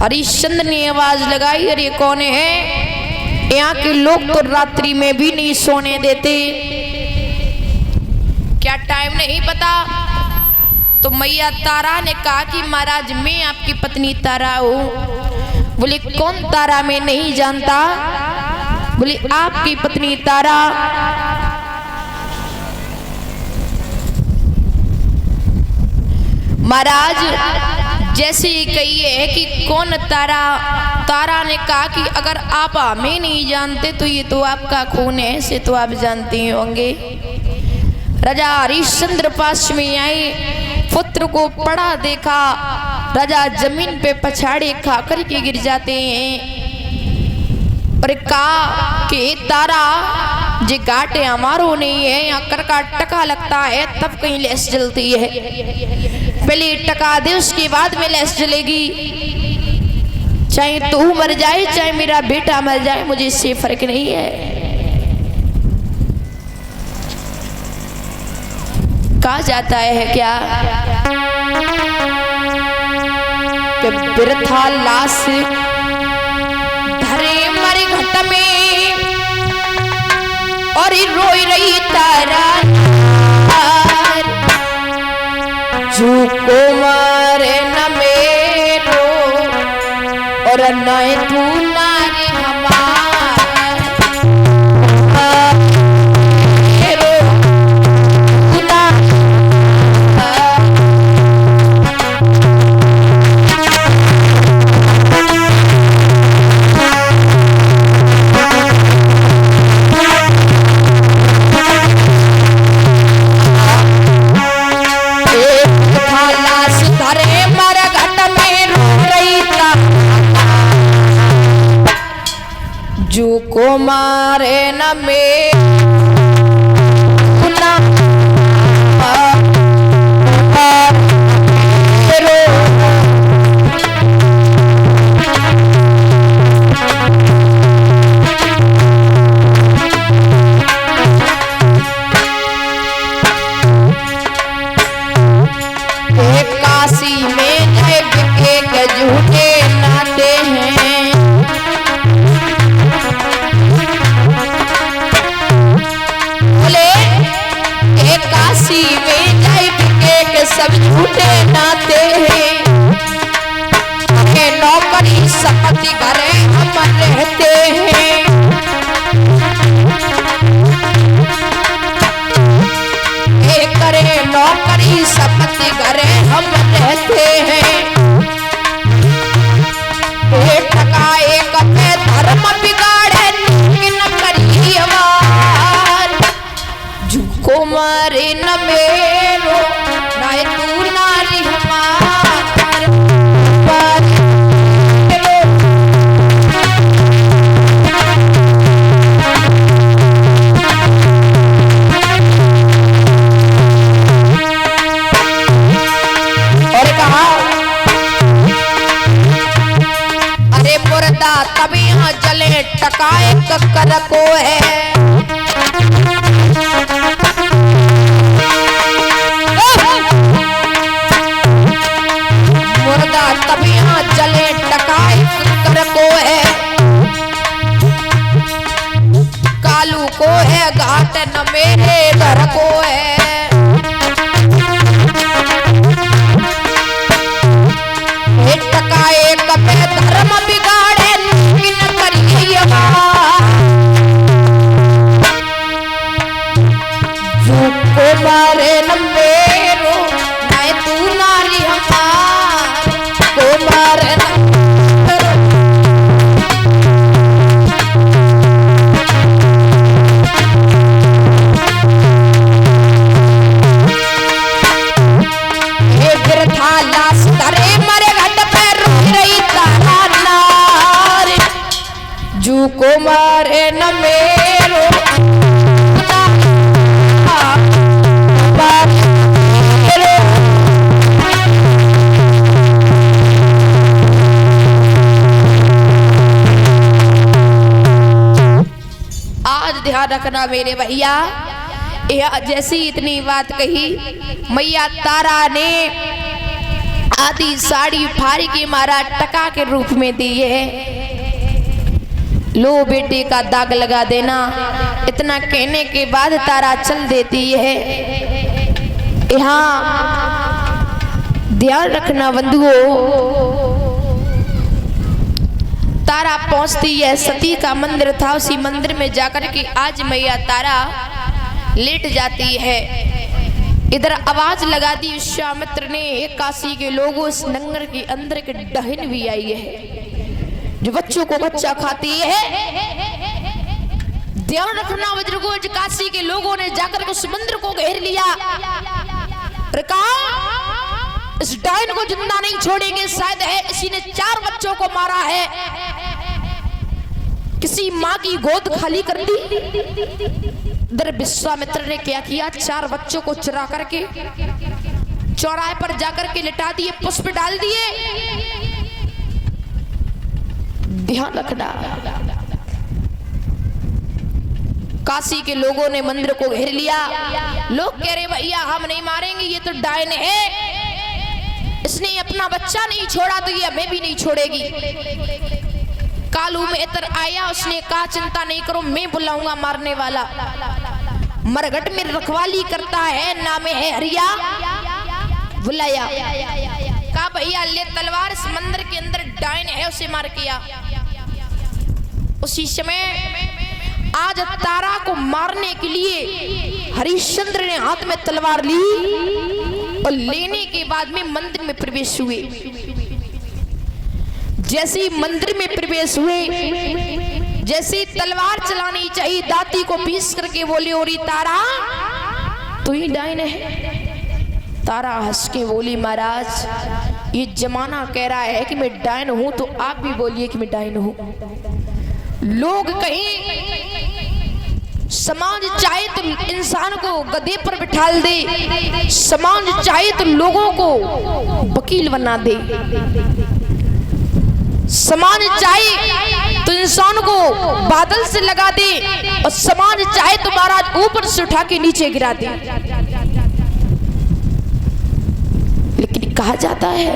हरिश्चंद्र ने आवाज लगाई, अरे कौन है? यहाँ के लोग तो रात्रि में भी नहीं सोने देते, क्या टाइम नहीं पता? तो मैया तारा ने कहा कि महाराज मैं आपकी पत्नी तारा हूँ। बोले कौन तारा मैं नहीं जानता। बोले आपकी पत्नी तारा। महाराज जैसे ही कहिए है कि कौन तारा। तारा ने कहा कि अगर आप हमें नहीं जानते तो ये तो आपका खून है, से तो आप जानते होंगे। राजा हरिश्चंद्र पास में आए, पुत्र को पड़ा देखा, राजा जमीन पे पछाड़े खा कर के गिर जाते हैं। पर कहा कि तारा जे घाटे हमारो नहीं है, यहाँ कर का टका लगता है तब कहीं लैस जलती है, पहले टका दे उसके बाद में लैस जलेगी। चाहे तू मर जाए चाहे मेरा बेटा मर जाए मुझे इससे फर्क नहीं है। कहा जाता है क्या कि बिरथा लाश धरे मरे घट में और रोई रही तारा, जो को मारे न मेरो और न तू नारे हमार। जो को मारे न मेरो काशी में एक झूठे नाते हैं। काशी में के सब झूठे नाते हैं। नौकरी संपत्ति घरे हम रहते हैं। करे नौकरी संपत्ति घरे हम रहते हैं। टका एक पे धर्म बिगाड़े न करी अवार। झुको मारे न मेरो नाय तू नारी हमार। और कहा अरे मुर्दा तभी यहाँ जले टकाए कक्कर को है। तभी यहाँ चले टकाई कर को है। कालू को है घाट न मेरे घर को है। टकाए कपे धर्म बिगाड़े न करिए जो को मारे न मेरो नाय तू नारी हमार। जू को मारे न मेरो ध्यान रखना मेरे भैया। जैसी इतनी बात कही मैया तारा ने आधी साड़ी फाड़ी के महाराज टका के रूप में दी है। लो बेटे का दाग लगा देना। इतना कहने के बाद तारा चल देती है। यहाँ ध्यान रखना बंधुओं, तारा पहुंचती है। सती का मंदिर था, उसी मंदिर में जाकर के आज मैया तारा लेट जाती है। इधर आवाज लगा दी विश्वामित्र ने, काशी के लोगों इस नंगर के अंदर के डहन भी आई है जो बच्चों को बच्चा खाती है। ध्यान रखना वज्रगोज, काशी के लोगों ने जाकर के उस मंदिर को घेर लिया। इस डायन को जिंदा नहीं छोड़ेंगे, शायद है इसी ने 4 बच्चों को मारा है। किसी माँ की गोद खाली कर दी। इधर विश्वामित्र ने क्या किया, 4 बच्चों को चुरा करके चौराहे पर जाकर के लिटा दिए, पुष्प डाल दिए। ध्यान रखना, काशी के लोगों ने मंदिर को घेर लिया। लोग कह रहे भैया हम नहीं मारेंगे, ये तो डायन है, इसने अपना बच्चा नहीं छोड़ा तो ये हमें भी नहीं छोड़ेगी। कालू में इतर आया, उसने कहा चिंता नहीं करो, मैं बुलाऊंगा मारने वाला। मरघट में रखवाली करता है, नाम है हरिया। बुलाया, कहा भैया ले तलवार, इस मंदिर के अंदर डायन है, उसे मार किया। उसी समय आज तारा को मारने के लिए हरिश्चंद्र ने हाथ में तलवार ली और लेने के बाद में मंदिर में प्रवेश हुए। जैसे ही मंदिर में प्रवेश हुए, जैसे तलवार चलानी चाहिए, दाती को पीस करके बोले ओरी तारा तो ही डायन है। तारा हंस के बोली महाराज ये जमाना कह रहा है कि मैं डायन हूं, तो आप भी बोलिए कि मैं डायन हूं। लोग कहीं समाज चाहे तो इंसान को गधे पर बिठाल दे, समाज चाहे तो लोगों को वकील बना दे, समाज चाहे तो इंसान को बादल से लगा दे और समाज चाहे तो महाराज ऊपर से उठा के नीचे गिरा दे। लेकिन कहा जाता है